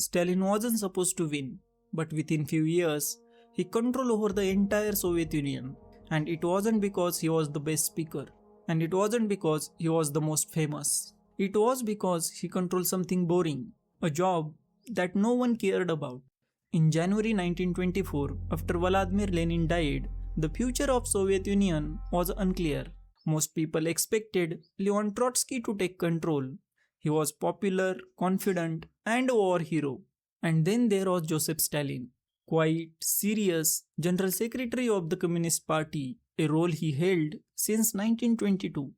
Stalin wasn't supposed to win, but within few years, he controlled over the entire Soviet Union. And it wasn't because he was the best speaker. And it wasn't because he was the most famous. It was because he controlled something boring, a job that no one cared about. In January 1924, after Vladimir Lenin died, the future of Soviet Union was unclear. Most people expected Leon Trotsky to take control. He was popular, confident, and a war hero. And then there was Joseph Stalin, quiet, serious, General Secretary of the Communist Party, a role he held since 1922.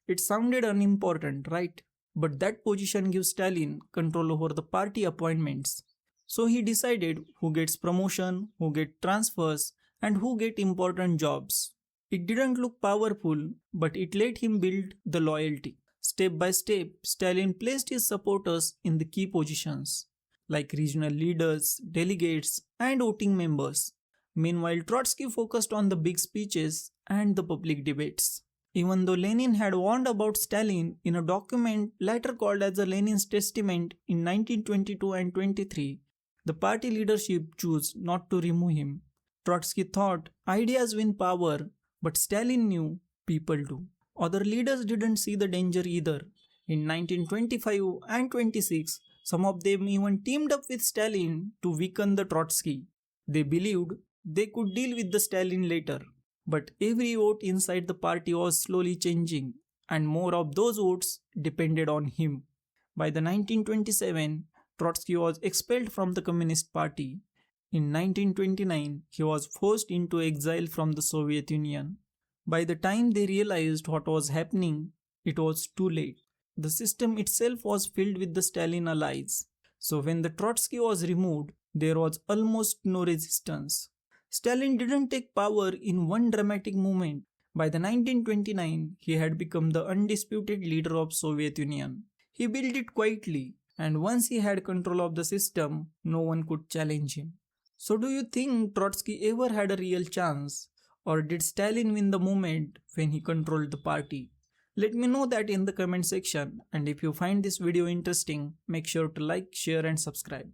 It sounded unimportant, right? But that position gives Stalin control over the party appointments. So he decided who gets promotion, who gets transfers, and who get important jobs. It didn't look powerful, but it let him build the loyalty. Step by step, Stalin placed his supporters in the key positions, like regional leaders, delegates, and voting members. Meanwhile, Trotsky focused on the big speeches and the public debates. Even though Lenin had warned about Stalin in a document later called as the Lenin's Testament in 1922 and 23, the party leadership chose not to remove him. Trotsky thought ideas win power, but Stalin knew people do. Other leaders didn't see the danger either. In 1925 and 26, some of them even teamed up with Stalin to weaken the Trotsky. They believed they could deal with the Stalin later. But every vote inside the party was slowly changing, and more of those votes depended on him. By the 1927, Trotsky was expelled from the Communist Party. In 1929, he was forced into exile from the Soviet Union. By the time they realized what was happening, it was too late. The system itself was filled with the Stalin allies. So when the Trotsky was removed, there was almost no resistance. Stalin didn't take power in one dramatic moment. By the 1929, he had become the undisputed leader of Soviet Union. He built it quietly, and once he had control of the system, no one could challenge him. So do you think Trotsky ever had a real chance? Or did Stalin win the moment when he controlled the party? Let me know that in the comment section, and if you find this video interesting, make sure to like, share and subscribe.